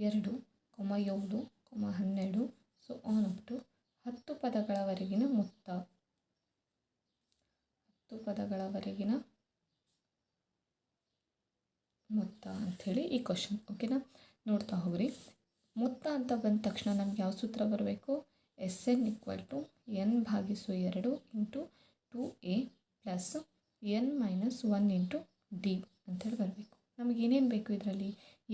2, 7, 12 so on up to 10 ಪದಗಳವರೆಗಿನ ಮೊತ್ತ. 10 ಪದಗಳವರೆಗಿನ ಮೊತ್ತ ಅಂಥೇಳಿ ಈ ಕ್ವಶನ್. ಓಕೆನಾ? ನೋಡ್ತಾ ಹೋಗ್ರಿ. ಮೊತ್ತ ಅಂತ ಬಂದ ತಕ್ಷಣ ನಮ್ಗೆ ಯಾವ ಸೂತ್ರ ಬರಬೇಕು? SN equal to n/2 into 2a plus n-1 into d ಅಂಥೇಳಿ ಬರಬೇಕು. ನಮಗೇನೇನು ಬೇಕು ಇದರಲ್ಲಿ?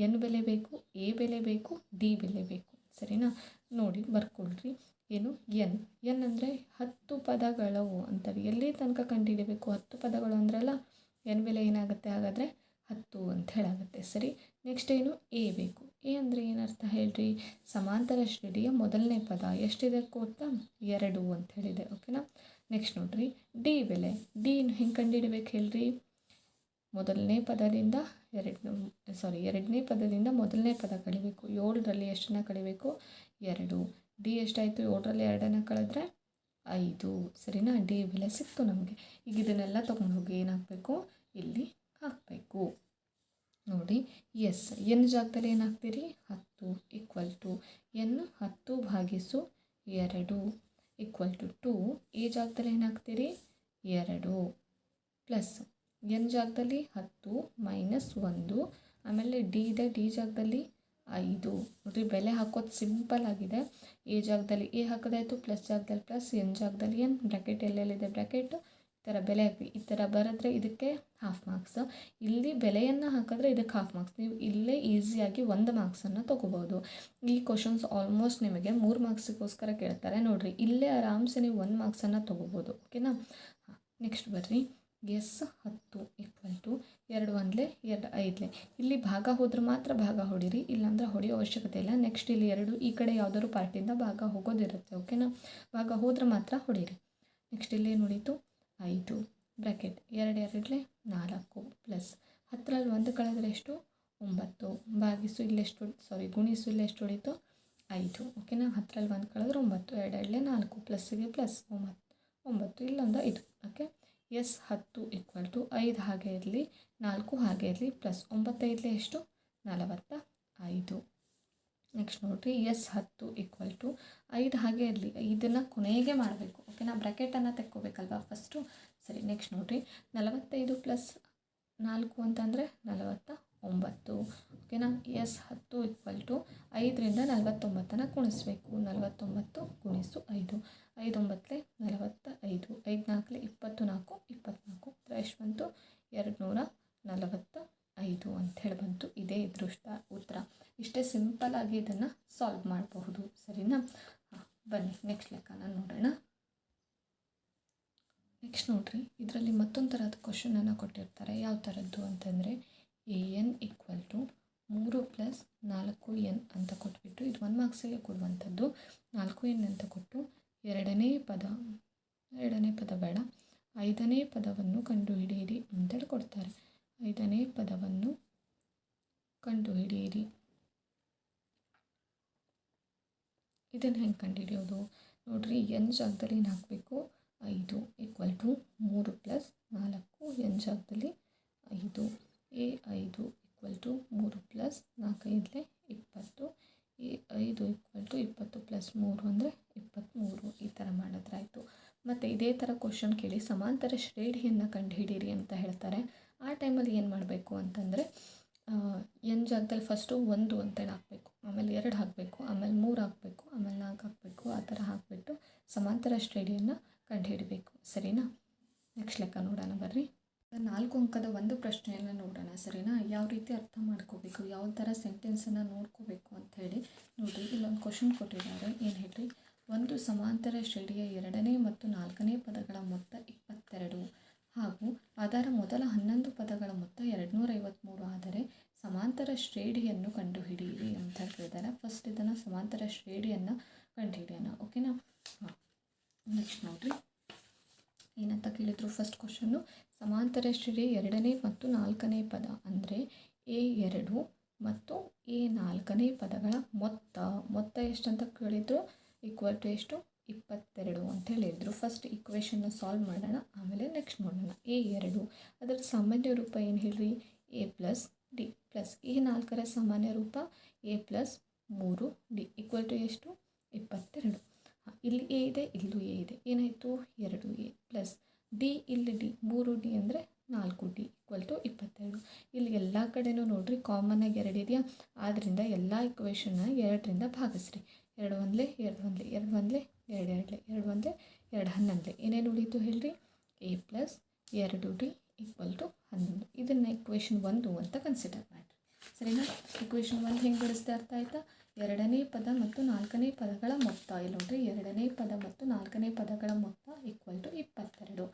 n ಬೆಲೆ ಬೇಕು, ಎ ಬೆಲೆ ಬೇಕು, ಡಿ ಬೆಲೆ ಬೇಕು. ಸರಿನಾ? ನೋಡಿ ಬರ್ಕೊಳ್ರಿ. ಏನು? n ಅಂದರೆ 10 ಪದಗಳು ಅಂತಾರೆ. ಎಲ್ಲಿ ತನಕ ಕಂಡುಹಿಡಿಬೇಕು? 10 ಪದಗಳು ಅಂದ್ರಲ್ಲ, n ಬೆಲೆ ಏನಾಗುತ್ತೆ ಹಾಗಾದರೆ? 10 ಅಂತ ಹೇಳಾಗುತ್ತೆ. ಸರಿ, ನೆಕ್ಸ್ಟ್ ಏನು? ಎ ಬೇಕು. ಎ ಅಂದರೆ ಏನರ್ಥ ಹೇಳ್ರಿ? ಸಮಾಂತರ ಶ್ರೇಣಿಯ ಮೊದಲನೇ ಪದ ಎಷ್ಟಿದೆ ಗೊತ್ತಾ? 2 ಅಂತ ಹೇಳಿದೆ. ಓಕೆನಾ? ನೆಕ್ಸ್ಟ್ ನೋಡ್ರಿ, ಡಿ ಬೆಲೆ. ಡಿ ಹೆಂಗೆ ಕಂಡುಹಿಡಿಬೇಕು ಹೇಳ್ರಿ? ಎರಡನೇ ಪದದಿಂದ ಮೊದಲನೇ ಪದ ಕಳಿಬೇಕು. 7ರಲ್ಲಿ ಎಷ್ಟನ್ನು ಕಳಿಬೇಕು? 2. ಡಿ ಎಷ್ಟಾಯಿತು? 7ರಲ್ಲಿ 2 ಕಳೆದ್ರೆ 5. ಸರಿನಾ? ಡಿ ಬೆಲೆ ಸಿಕ್ತು ನಮಗೆ. ಈಗ ಇದನ್ನೆಲ್ಲ ತೊಗೊಂಡು ಹೋಗಿ ಏನಾಗಬೇಕು? ಇಲ್ಲಿ ಹಾಕಬೇಕು. ನೋಡಿ, ಎನ್ ಜಾಗದಲ್ಲಿ ಏನು ಹಾಕ್ತೀರಿ? 10 equal equal to n 10/2 equal to 2. A ಜಾಗದಲ್ಲಿ ಏನು ಹಾಕ್ತೀರಿ 2 ಪ್ಲಸ್ ಎನ್ ಜಾಗದಲ್ಲಿ 10 ಮೈನಸ್ 1, ಆಮೇಲೆ ಡಿ ಇದೆ, ಡಿ ಜಾಗದಲ್ಲಿ 5. ನೋಡಿರಿ ಬೆಲೆ ಹಾಕೋದು ಸಿಂಪಲ್ ಆಗಿದೆ. ಎ ಜಾಗದಲ್ಲಿ ಎ ಹಾಕೋದಾಯಿತು, ಪ್ಲಸ್ ಜಾಗದಲ್ಲಿ ಪ್ಲಸ್, ಎನ್ ಜಾಗದಲ್ಲಿ ಎನ್, ಬ್ರ್ಯಾಕೆಟ್ ಎಲ್ಲೆಲ್ಲಿದೆ ಬ್ರ್ಯಾಕೆಟ್, ಈ ಥರ ಬೆಲೆ ಹಾಕಿ ಈ ಥರ ಬರೆದ್ರೆ ಇದಕ್ಕೆ ಹಾಫ್ ಮಾರ್ಕ್ಸ್. ಇಲ್ಲಿ ಬೆಲೆಯನ್ನು ಹಾಕಿದ್ರೆ ಇದಕ್ಕೆ ಹಾಫ್ ಮಾರ್ಕ್ಸ್. ನೀವು ಇಲ್ಲೇ ಈಸಿಯಾಗಿ 1 ಮಾರ್ಕ್ಸನ್ನು ತೊಗೋಬೋದು. ಈ ಕ್ವಶನ್ಸ್ ಆಲ್ಮೋಸ್ಟ್ ನಿಮಗೆ 3 ಮಾರ್ಕ್ಸಿಗೋಸ್ಕರ ಕೇಳ್ತಾರೆ. ನೋಡಿರಿ ಇಲ್ಲೇ ಆರಾಮ್ಸೆ ನೀವು 1 ಮಾರ್ಕ್ಸನ್ನು ತೊಗೋಬೋದು. ಓಕೆನಾ. ನೆಕ್ಸ್ಟ್ ಬರ್ರಿ, ಎಸ್ 10 ಈಕ್ವಲ್ ಟು 2 1 2 5. ಇಲ್ಲಿ ಭಾಗ ಹೋದ್ರೆ ಮಾತ್ರ ಭಾಗ ಹೊಡೀರಿ, ಇಲ್ಲಾಂದ್ರೆ ಹೊಡೆಯೋ ಅವಶ್ಯಕತೆ ಇಲ್ಲ. ನೆಕ್ಸ್ಟ್ ಇಲ್ಲಿ 2 ಈ ಕಡೆ ಯಾವುದಾದ್ರು ಪಾರ್ಟಿಯಿಂದ ಭಾಗ ಹೋಗೋದಿರುತ್ತೆ. ಓಕೆನಾ. ಭಾಗ ಹೋದ್ರೆ ಮಾತ್ರ ಹೊಡೀರಿ. ನೆಕ್ಸ್ಟ್ ಇಲ್ಲಿ ಏನು ಉಳೀತು 5 ಬ್ರ್ಯಾಕೆಟ್ 2 2 4 ಪ್ಲಸ್ 10ರಲ್ಲಿ 1 ಕಳೆದ್ರೆ ಎಷ್ಟು 9, ಭಾಗಿಸು ಇಲ್ಲೆಷ್ಟು ಗುಣಿಸು ಇಲ್ಲೆಷ್ಟು ಉಳೀತು 5. ಓಕೆನಾ. 10ರಲ್ಲಿ 1 ಕಳೆದ್ರೆ 9, 2 2 4 ಪ್ಲಸ್ಸಿಗೆ ಪ್ಲಸ್ 9 ಇಲ್ಲೊಂದು 5. ಓಕೆ. ಎಸ್ 10 ಈಕ್ವಲ್ ಟು 5 ಹಾಗೆ ಇರಲಿ, 4 ಹಾಗೆ ಇರಲಿ, ಪ್ಲಸ್ 9 5 ಎಷ್ಟು 45. ನೆಕ್ಸ್ಟ್ ನೋಡಿರಿ, ಎಸ್ 10 ಈಕ್ವಲ್ ಟು 5 ಹಾಗೆ ಇರಲಿ, ಇದನ್ನು ಕೊನೆಗೆ ಮಾಡಬೇಕು. ಓಕೆನಾ. ಬ್ರ್ಯಾಕೆಟನ್ನು ತೆಕ್ಕೋಬೇಕಲ್ವಾ ಫಸ್ಟು. ಸರಿ. ನೆಕ್ಸ್ಟ್ ನೋಡಿರಿ, 45 ಪ್ಲಸ್ 4 ಅಂತಂದರೆ 49. ಓಕೆನಾ. ಎಸ್ 10 ಈಕ್ವಲ್ ಟು 5ರಿಂದ 49 ಕುಣಿಸ್ಬೇಕು. 49 ಗುಣಿಸು 5, 5 9 45, 5 4 24, 24 ಎಷ್ಟು ಬಂತು 245 ಅಂಥೇಳಿ ಬಂತು. ಇದೇ ಇದ್ರ ಉತ್ತರ. ಇಷ್ಟೇ ಸಿಂಪಲ್ಲಾಗಿ ಇದನ್ನು ಸಾಲ್ವ್ ಮಾಡಬಹುದು. ಸರಿನಾ. ಬನ್ನಿ ನೆಕ್ಸ್ಟ್ ಲೆಕ್ಕನ ನೋಡೋಣ. ನೆಕ್ಸ್ಟ್ ನೋಡಿರಿ, ಇದರಲ್ಲಿ ಮತ್ತೊಂದು ಥರದ ಕ್ವಶನನ್ನು ಕೊಟ್ಟಿರ್ತಾರೆ. ಯಾವ ಥರದ್ದು ಅಂತಂದರೆ ಎನ್ ಈಕ್ವಲ್ ಟು 3 + 4n ಅಂತ ಕೊಟ್ಬಿಟ್ಟು, ಇದು 1 ಮಾರ್ಕ್ಸಿಗೆ ಕೊಡುವಂಥದ್ದು. 4n ಅಂತ ಕೊಟ್ಟು ಎರಡನೇ ಪದ ಬೇಡ, 5ನೇ ಪದವನ್ನು ಕಂಡುಹಿಡಿಯಿರಿ ಅಂತೇಳಿ ಕೊಡ್ತಾರೆ. 5ನೇ ಪದವನ್ನು ಕಂಡುಹಿಡಿಯಿರಿ. ಇದನ್ನು ಹೆಂಗೆ ಕಂಡುಹಿಡಿಯೋದು ನೋಡಿರಿ, ಎನ್ ಜಾಗದಲ್ಲಿ ಏನು ಹಾಕಬೇಕು 5 ಈಕ್ವಲ್ ಟು 3 + 4, ಎನ್ ಜಾಗದಲ್ಲಿ 5. A 5 equal to 3 + 4 5 20. A 5 equal to 20 + 3 ಅಂದರೆ 23. ಈ ಥರ ಮಾಡಿದ್ರಾಯಿತು. ಮತ್ತು ಇದೇ ಥರ ಕ್ವಶನ್ ಕೇಳಿ ಸಮಾಂತರ ಶ್ರೇಣಿಯನ್ನು ಕಂಡುಹಿಡೀರಿ ಅಂತ ಹೇಳ್ತಾರೆ. ಆ ಟೈಮಲ್ಲಿ ಏನು ಮಾಡಬೇಕು ಅಂತಂದರೆ, ಎನ್ ಜಾಗದಲ್ಲಿ ಫಸ್ಟು 1 ಅಂತೇಳಿ ಹಾಕಬೇಕು, ಆಮೇಲೆ 2 ಹಾಕಬೇಕು, ಆಮೇಲೆ 3 ಹಾಕಬೇಕು, ಆಮೇಲೆ 4 ಹಾಕಬೇಕು. ಆ ಥರ ಹಾಕಿಬಿಟ್ಟು ಸಮಾಂತರ ಶ್ರೇಣಿಯನ್ನು ಕಂಡುಹಿಡಬೇಕು. ಸರಿನಾ. ನೆಕ್ಸ್ಟ್ ಲೆಕ್ಕ ನೋಡೋಣ ಬರ್ರಿ. 4 ಅಂಕದ ಒಂದು ಪ್ರಶ್ನೆಯನ್ನು ನೋಡೋಣ. ಸರಿನಾ. ಯಾವ ರೀತಿ ಅರ್ಥ ಮಾಡ್ಕೋಬೇಕು, ಯಾವ ಥರ ಸೆಂಟೆನ್ಸನ್ನು ನೋಡ್ಕೋಬೇಕು ಅಂತ ಹೇಳಿ ನೋಡಿರಿ. ಇಲ್ಲೊಂದು ಕ್ವಶನ್ ಕೊಟ್ಟಿದ್ದಾರೆ. ಏನು ಹೇಳ್ರಿ, ಒಂದು ಸಮಾಂತರ ಶ್ರೇಣಿಯ 2ನೇ ಮತ್ತು 4ನೇ ಪದಗಳ ಮೊತ್ತ 22 ಹಾಗೂ ಅದರ ಮೊದಲ 11 ಪದಗಳ ಮೊತ್ತ 253 ಆದರೆ ಸಮಾಂತರ ಶ್ರೇಣಿಯನ್ನು ಕಂಡುಹಿಡಿಯಿರಿ ಅಂತ ಹೇಳಿದ್ದಾರೆ. ಫಸ್ಟ್ ಇದನ್ನು ಸಮಾಂತರ ಶ್ರೇಣಿಯನ್ನು ಕಂಡುಹಿಡಿಯೋಣ. ಓಕೆನಾ. ನೆಕ್ಸ್ಟ್ ನೋಡಿರಿ, ಏನಂತ ಕೇಳಿದ್ರು ಫಸ್ಟ್ ಕ್ವಶನ್ನು, ಸಮಾಂತರ ಶ್ರೇಣಿ 2ನೇ ಮತ್ತು 4ನೇ ಪದ ಅಂದರೆ A2 ಮತ್ತು A4ನೇ ಪದಗಳ ಮೊತ್ತ ಎಷ್ಟು ಅಂತ ಕೇಳಿದ್ರು. ಈಕ್ವಲ್ ಟು ಎಷ್ಟು 22 ಅಂತ ಹೇಳಿದರು. ಫಸ್ಟ್ ಈಕ್ವೇಷನ್ನ ಸಾಲ್ವ್ ಮಾಡೋಣ, ಆಮೇಲೆ ನೆಕ್ಸ್ಟ್ ನೋಡೋಣ. A2 ಅದರ ಸಾಮಾನ್ಯ ರೂಪ ಏನು ಹೇಳ್ರಿ, A + D ಪ್ಲಸ್ A4ರ ಸಾಮಾನ್ಯ ರೂಪ A + 3D ಈಕ್ವಲ್ ಟು ಎಷ್ಟು 22. ಇಲ್ಲಿ ಎ ಇದೆ, ಇಲ್ಲೂ ಎ ಇದೆ, ಏನಾಯಿತು 2A ಪ್ಲಸ್ ಡಿ, ಇಲ್ಲಿ ಡಿ 3D ಅಂದರೆ 4D ಈಕ್ವಲ್ ಟು 22. ಇಲ್ಲಿ ಎಲ್ಲ ಕಡೆನೂ ನೋಡಿರಿ ಕಾಮನ್ನಾಗಿ 2 ಇದೆಯಾ, ಆದ್ದರಿಂದ ಎಲ್ಲ ಇಕ್ವೇಷನ್ನ 2ರಿಂದ ಭಾಗಿಸ್ರಿ. 2 1 2 1 2 1 2 2 2 1 2 11 ಏನೇನು ಉಳೀತು ಹೇಳ್ರಿ, A + 2D ಈಕ್ವಲ್ ಟು 11. ಇದನ್ನು ಇಕ್ವೇಷನ್ 1 ಅಂತ ಕನ್ಸಿಡರ್ ಮಾಡಿರಿ. ಸರಿನಾ. ಇಕ್ವೇಷನ್ 1 ಹೆಂಗೆ ಬಿಡಿಸ್ದೆ ಅರ್ಥ ಆಯಿತಾ. 2ನೇ ಪದ ಮತ್ತು 4ನೇ ಪದಗಳ ಮೊತ್ತ, ಇಲ್ಲಿ ನೋಡಿರಿ 2ನೇ ಪದ ಮತ್ತು 4ನೇ ಪದಗಳ ಮೊತ್ತ ಈಕ್ವಲ್ ಟು 22.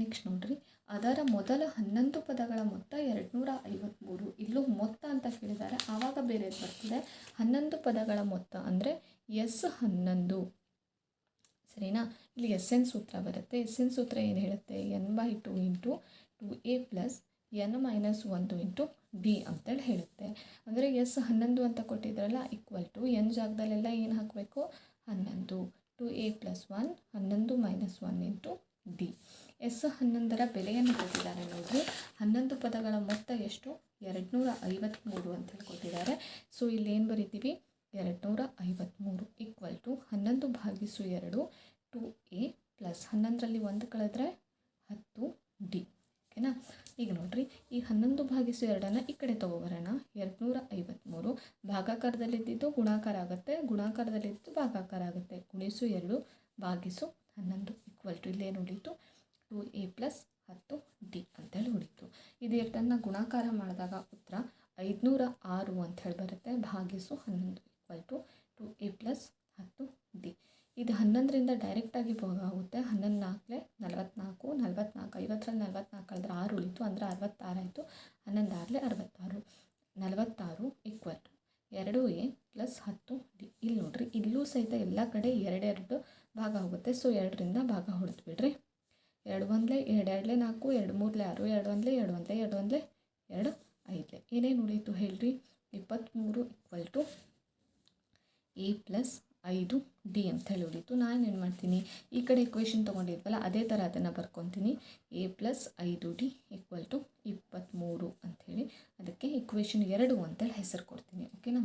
ನೆಕ್ಸ್ಟ್ ನೋಡಿರಿ, ಅದರ ಮೊದಲ 11 ಪದಗಳ ಮೊತ್ತ 253. ಇಲ್ಲೂ ಮೊತ್ತ ಅಂತ ಕೇಳಿದ್ದಾರೆ, ಆವಾಗ ಬೇರೆದು ಬರ್ತಿದೆ. 11 ಪದಗಳ ಮೊತ್ತ ಅಂದರೆ S11. ಸರಿನಾ. ಇಲ್ಲಿ ಎಸ್ಎನ್ ಸೂತ್ರ ಬರುತ್ತೆ. ಎಸ್ಎನ್ ಸೂತ್ರ ಏನು ಹೇಳುತ್ತೆ, n/2 × 2A + n - 1 × D ಅಂತೇಳಿ ಹೇಳುತ್ತೆ. ಅಂದರೆ S11 ಅಂತ ಕೊಟ್ಟಿದ್ರಲ್ಲ, ಈಕ್ವಲ್ ಟು ಎನ್ ಜಾಗದಲ್ಲೆಲ್ಲ ಏನು ಹಾಕಬೇಕು 11, 2A + 1 11 - 1 × D. S11ರ ಬೆಲೆಯನ್ನು ಕೊಟ್ಟಿದ್ದಾರೆ ನೋಡಿರಿ. 11 ಪದಗಳ ಮೊತ್ತ ಎಷ್ಟು 253 ಅಂತೇಳಿ ಕೊಟ್ಟಿದ್ದಾರೆ. ಸೊ ಇಲ್ಲಿ ಏನು ಬರಿತೀವಿ, 253 ಈಕ್ವಲ್ ಟು 11/2 2a ಪ್ಲಸ್ 11ರಲ್ಲಿ 1 ಕಳೆದ್ರೆ 10d. ಓಕೆನಾ. ಈಗ ನೋಡಿರಿ, ಈ 11/2 ಈ ಕಡೆ ತೊಗೊಬರೋಣ. 253 ಭಾಗಾಕಾರದಲ್ಲಿದ್ದು ಗುಣಾಕಾರ ಆಗುತ್ತೆ, ಗುಣಾಕಾರದಲ್ಲಿದ್ದು ಭಾಗಾಕಾರ ಆಗುತ್ತೆ. ಗುಣಿಸು 2 ಭಾಗಿಸು 11 ಈಕ್ವಲ್ ಟು ಇಲ್ಲೇನು ಉಳೀತು 2a ಪ್ಲಸ್ 10d ಅಂತೇಳಿ ಉಳೀತು. ಇದು ಎರಡನ್ನು ಗುಣಾಕಾರ ಮಾಡಿದಾಗ ಉತ್ತರ 506 ಅಂತ ಹೇಳಿ ಬರುತ್ತೆ. ಭಾಗಿಸು 11 equal to 2a plus 10d. ಇದು 11ರಿಂದ ಡೈರೆಕ್ಟಾಗಿ ಆಗುತ್ತೆ. 11 4 44 50ರಲ್ಲಿ 44 ಕಳೆದ್ರೆ 6 ಉಳಿತು, ಅಂದರೆ 66 ಆಯಿತು. 11 66 46 equal to 2a plus 10d. ಇಲ್ಲಿ ನೋಡಿರಿ, ಇಲ್ಲೂ ಸಹಿತ ಎಲ್ಲ ಕಡೆ 2 ಭಾಗ ಹೋಗುತ್ತೆ. ಸೊ 2ರಿಂದ ಭಾಗ ಹೊಡೆದು ಬಿಡ್ರಿ. 2 1 2 2 4 2 3 6 2 1 2 1 2 1 2 5 ಏನೇನು ಉಳೀತು ಹೇಳ್ರಿ. 23 equal to a plus 5d ಅಂತ ಹೇಳಿ ಉಳೀತು. ನಾನು ಏನು ಮಾಡ್ತೀನಿ, ಈ ಕಡೆ ಇಕ್ವೇಷನ್ ತೊಗೊಂಡಿದ್ವಲ್ಲ ಅದೇ ಥರ ಅದನ್ನು ಬರ್ಕೊತೀನಿ. a plus 5d equal to 23 ಅಂಥೇಳಿ ಅದಕ್ಕೆ ಇಕ್ವೇಷನ್ 2 ಅಂತೇಳಿ ಹೆಸರು ಕೊಡ್ತೀನಿ. ಓಕೆನಾ.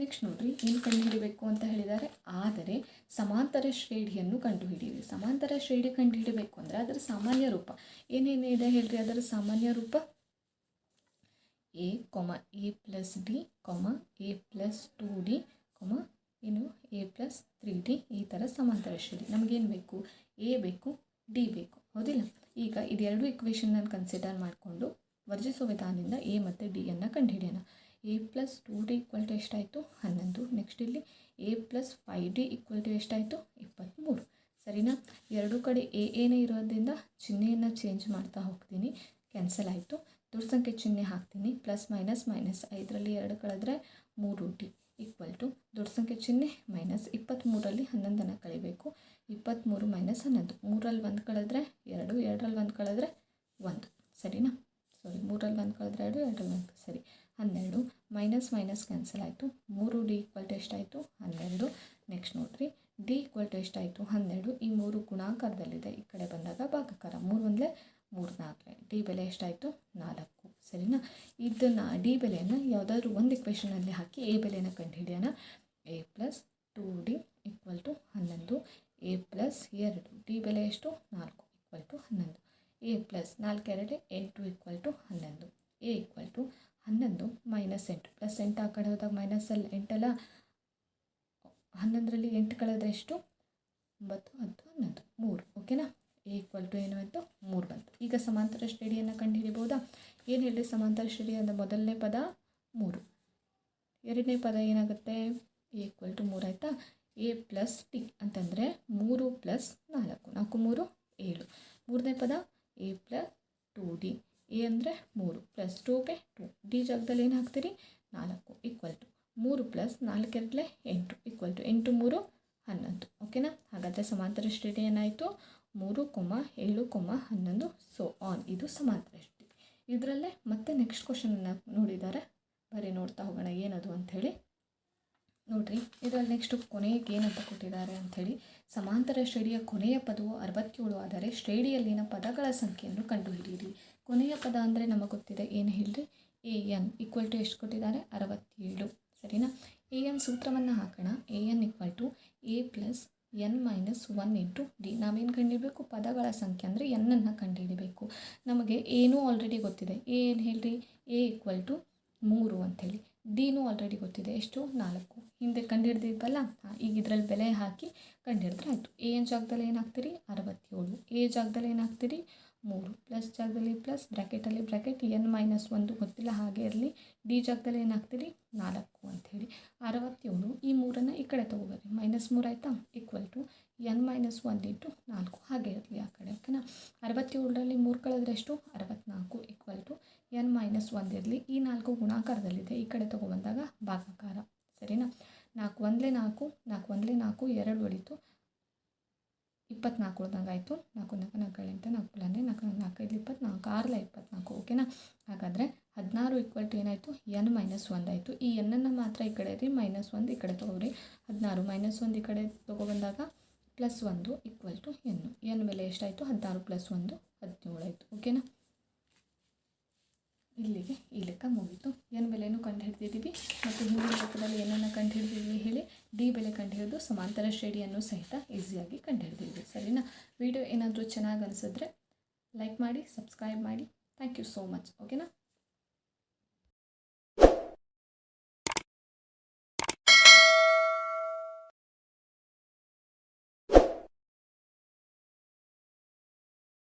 ನೆಕ್ಸ್ಟ್ ನೋಡಿರಿ, ಏನು ಕಂಡುಹಿಡಿಬೇಕು ಅಂತ ಹೇಳಿದ್ದಾರೆ. ಆದರೆ ಸಮಾಂತರ ಶ್ರೇಣಿಯನ್ನು ಕಂಡುಹಿಡಿಯಿರಿ. ಸಮಾಂತರ ಶ್ರೇಣಿ ಕಂಡುಹಿಡಬೇಕು ಅಂದರೆ ಅದರ ಸಾಮಾನ್ಯ ರೂಪ ಏನೇನಿದೆ ಹೇಳ್ರಿ. ಅದರ ಸಾಮಾನ್ಯ ರೂಪ a, a plus d, a plus 2d, ಏನು a ಪ್ಲಸ್ 3d. ಈ ಥರ ಸಮಾಂತರ ಶ್ರೇಣಿ. ನಮಗೇನು ಬೇಕು, a ಬೇಕು, d ಬೇಕು, ಹೌದಿಲ್ಲ. ಈಗ ಇದೆರಡು ಇಕ್ವೇಷನ್ನ ಕನ್ಸಿಡರ್ ಮಾಡಿಕೊಂಡು ವರ್ಜಿಸುವ ವಿಧಾನದಿಂದ a ಮತ್ತು d ಕಂಡುಹಿಡಿಯೋಣ. a plus 2d equal to ಎಷ್ಟಾಯಿತು 11. ನೆಕ್ಸ್ಟ್ ಇಲ್ಲಿ a plus 5d equal to ಎಷ್ಟಾಯಿತು 23. ಸರಿನಾ. ಎರಡೂ ಕಡೆ ಏನೇ ಇರೋದ್ರಿಂದ ಚಿಹ್ನೆಯನ್ನು ಚೇಂಜ್ ಮಾಡ್ತಾ ಹೋಗ್ತೀನಿ. ಕ್ಯಾನ್ಸಲ್ ಆಯಿತು. ದೊಡ್ಡ ಸಂಖ್ಯೆ ಚಿಹ್ನೆ ಹಾಕ್ತೀನಿ. ಪ್ಲಸ್ ಮೈನಸ್ ಮೈನಸ್ 5ರಲ್ಲಿ 2 ಕಳೆದ್ರೆ 3d ಈಕ್ವಲ್ ಟು ದೊಡ್ಡ ಸಂಖ್ಯೆ ಚಿಹ್ನೆ ಮೈನಸ್ 23ರಲ್ಲಿ 11 ಕಳಿಬೇಕು. 23 ಮೈನಸ್ 11, 3ರಲ್ಲಿ 1 ಕಳೆದ್ರೆ 2, 2ರಲ್ಲಿ 1 ಕಳೆದ್ರೆ 1. ಸರಿನಾ. ಸಾರಿ, 3ರಲ್ಲಿ 1 ಕಳೆದ್ರೆ 2, 2ರಲ್ಲಿ 1 ಸರಿ 12. ಮೈನಸ್ ಮೈನಸ್ ಕ್ಯಾನ್ಸಲ್ ಆಯಿತು. 3d ಈಕ್ವಲ್ ಟು ಎಷ್ಟಾಯಿತು 12. ನೆಕ್ಸ್ಟ್ ನೋಡಿರಿ, d ಈಕ್ವಲ್ ಟು ಎಷ್ಟಾಯಿತು 12. ಈ 3 ಗುಣಾಕಾರದಲ್ಲಿದೆ, ಈ ಕಡೆ ಬಂದಾಗ ಭಾಗಾಕಾರ. 3 1 3 4 d ಬೆಲೆ ಎಷ್ಟಾಯಿತು 4. ಸರಿನಾ. ಇದನ್ನು ಡಿ ಬೆಲೆಯನ್ನು ಯಾವುದಾದ್ರೂ ಒಂದು ಇಕ್ವೇಷನಲ್ಲಿ ಹಾಕಿ a ಬೆಲೆಯನ್ನು ಕಂಡುಹಿಡಿಯೋಣ. a plus 2d equal to 11, a plus 2 d ಬೆಲೆ ಎಷ್ಟು 4 equal to 11, a plus 4 2 8 equal to 11, a equal to 11 minus 8 plus 8 ಆ ಕಡೆ ಹೋದಾಗ ಮೈನಸಲ್ಲಿ 8 ಅಲ್ಲ, 11ರಲ್ಲಿ 8 ಕಳೆದ್ರೆ ಎಷ್ಟು 9 10 11 3. ಓಕೆನಾ. a ಈಕ್ವಲ್ ಟು ಏನು ಬಂತು 3 ಬಂತು. ಈಗ ಸಮಾಂತರ ಶ್ರೇಣಿಯನ್ನು ಕಂಡುಹಿಡಿಯಬಹುದಾ. ಏನು ಹೇಳಿ, ಸಮಾಂತರ ಶ್ರೇಣಿ ಅಂದರೆ ಮೊದಲನೇ ಪದ 3, ಎರಡನೇ ಪದ ಏನಾಗುತ್ತೆ a ಈಕ್ವಲ್ ಟು 3 ಆಯಿತಾ. a ಪ್ಲಸ್ d ಅಂತಂದರೆ 3 ಪ್ಲಸ್ 4 4 3 7. ಮೂರನೇ ಪದ a ಪ್ಲಸ್ 2d, a ಅಂದರೆ 3 ಪ್ಲಸ್ 2ಗೆ 2, d ಜಾಗದಲ್ಲಿ ಏನು ಹಾಕ್ತೀರಿ 4 equal to 3 plus 4 2 8 equal to 8 3 11. ಓಕೆನಾ. ಹಾಗಾದರೆ ಸಮಾಂತರ ಶ್ರೇಣಿ ಏನಾಯಿತು 3, 7, 11 ಸೋ ಆನ್. ಇದು ಸಮಾಂತರ ಶ್ರೇಣಿ. ಇದರಲ್ಲೇ ಮತ್ತೆ ನೆಕ್ಸ್ಟ್ ಕ್ವಶನನ್ನು ನೋಡಿದ್ದಾರೆ, ಬರೀ ನೋಡ್ತಾ ಹೋಗೋಣ ಏನದು ಅಂಥೇಳಿ. ನೋಡಿರಿ, ಇದರಲ್ಲಿ ನೆಕ್ಸ್ಟು ಕೊನೆಗೆ ಏನಂತ ಕೊಟ್ಟಿದ್ದಾರೆ ಅಂಥೇಳಿ. ಸಮಾಂತರ ಶ್ರೇಣಿಯ ಕೊನೆಯ ಪದವು 67 ಆದರೆ ಶ್ರೇಣಿಯಲ್ಲಿನ ಪದಗಳ ಸಂಖ್ಯೆಯನ್ನು ಕಂಡುಹಿಡಿಯಿರಿ. ಕೊನೆಯ ಪದ ಅಂದರೆ ನಮಗೆ ಗೊತ್ತಿದೆ, ಏನು ಹೇಳಿರಿ an ಈಕ್ವಲ್ ಟು ಎಷ್ಟು ಕೊಟ್ಟಿದ್ದಾರೆ 67. ಸರಿನಾ. an ಸೂತ್ರವನ್ನು ಹಾಕೋಣ. an equal to a plus n minus 1 into d. ನಾವೇನು ಕಂಡುಹಿಡಬೇಕು, ಪದಗಳ ಸಂಖ್ಯೆ ಅಂದರೆ ಎನ್ನನ್ನು ಕಂಡುಹಿಡಬೇಕು. ನಮಗೆ ಏನೂ ಆಲ್ರೆಡಿ ಗೊತ್ತಿದೆ. ಏನು ಹೇಳ್ರಿ a ಈಕ್ವಲ್ ಟು 3 ಅಂಥೇಳಿ. ಡಿನೂ ಆಲ್ರೆಡಿ ಗೊತ್ತಿದೆ, ಎಷ್ಟು 4. ಹಿಂದೆ ಕಂಡುಹಿಡ್ದಿದ್ವಲ್ಲ, ಈಗ ಇದರಲ್ಲಿ ಬೆಲೆ ಹಾಕಿ ಕಂಡುಹಿಡಿದ್ರೆ ಆಯಿತು. an ಜಾಗದಲ್ಲಿ ಏನು ಹಾಕ್ತೀರಿ 67, a ಜಾಗದಲ್ಲಿ ಏನು ಹಾಕ್ತೀರಿ 3, ಪ್ಲಸ್ ಜಾಗದಲ್ಲಿ ಪ್ಲಸ್, ಬ್ರ್ಯಾಕೆಟಲ್ಲಿ ಬ್ರ್ಯಾಕೆಟ್, n ಮೈನಸ್ 1 ಗೊತ್ತಿಲ್ಲ ಹಾಗೆ ಇರಲಿ. ಡಿ ಜಾಗದಲ್ಲಿ ಏನು ಹಾಕ್ತೀರಿ 4 ಅಂಥೇಳಿ. 67 ಈ 3ನ್ನು ಈ ಕಡೆ ತೊಗೋಬರ್ರಿ, ಮೈನಸ್ 3 ಆಯಿತಾ equal to n minus 1 into 4 ಹಾಗೆ ಇರಲಿ ಆ ಕಡೆ. ಓಕೆನಾ. 67ರಲ್ಲಿ 3 ಕಳೆದ್ರೆ ಎಷ್ಟು 64 ಈಕ್ವಲ್ ಟು n ಮೈನಸ್ 1 ಇರಲಿ. ಈ 4 ಗುಣಾಕಾರದಲ್ಲಿದೆ, ಈ ಕಡೆ ತೊಗೊಬಂದಾಗ ಭಾಗಾಕಾರ. ಸರಿನಾ. 4 1 4 4 1 4 2 ಉಳಿತು, 24 ಉಳ್ದಂಗೆ ಆಯಿತು. 4 4 4 8 4 4 4 4 5 24 6 24. ಓಕೆನಾ. ಹಾಗಾದರೆ 16 ಈಕ್ವಲ್ ಟು ಏನಾಯಿತು n ಮೈನಸ್ 1 ಆಯಿತು. ಈ ಎನ್ನನ್ನು ಮಾತ್ರ ಈ ಕಡೆ ರೀ, ಮೈನಸ್ 1 ಈ ಕಡೆ ತೊಗೊಳ್ರಿ. 16 ಮೈನಸ್ 1 ಈ ಕಡೆ ತೊಗೊಬಂದಾಗ ಪ್ಲಸ್ 1 ಈಕ್ವಲ್ ಟು n ಬೆಲೆ ಎಷ್ಟಾಯಿತು 16 ಪ್ಲಸ್ 1 17 ಆಯಿತು. ಓಕೆನಾ. ಇಲ್ಲಿಗೆ ಈ ಲೆಕ್ಕ ಮುಗೀತು. n ಬೆಲೆನೂ ಕಂಡು ಹಿಡ್ದಿದ್ದೀವಿ ಮತ್ತು ಹಿಂದಿನ ಲೆಕ್ಕದಲ್ಲಿ ಏನನ್ನು ಕಂಡು ಹಿಡಿದಿದ್ವಿ ಹೇಳಿ ಡಿ ಬೆಲೆ ಕಂಡುಹಿಡಿದು ಸಮಾಂತರ ಶ್ರೇಣಿಯನ್ನು ಸಹಿತ ಈಸಿಯಾಗಿ ಕಂಡುಹಿಡಿದಿದೆ. ಸರಿನಾ? ವಿಡಿಯೋ ಏನಾದರೂ ಚೆನ್ನಾಗಿ ಅನಿಸಿದ್ರೆ ಲೈಕ್ ಮಾಡಿ, ಸಬ್ಸ್ಕ್ರೈಬ್ ಮಾಡಿ. Thank you so much. ಓಕೆನಾ?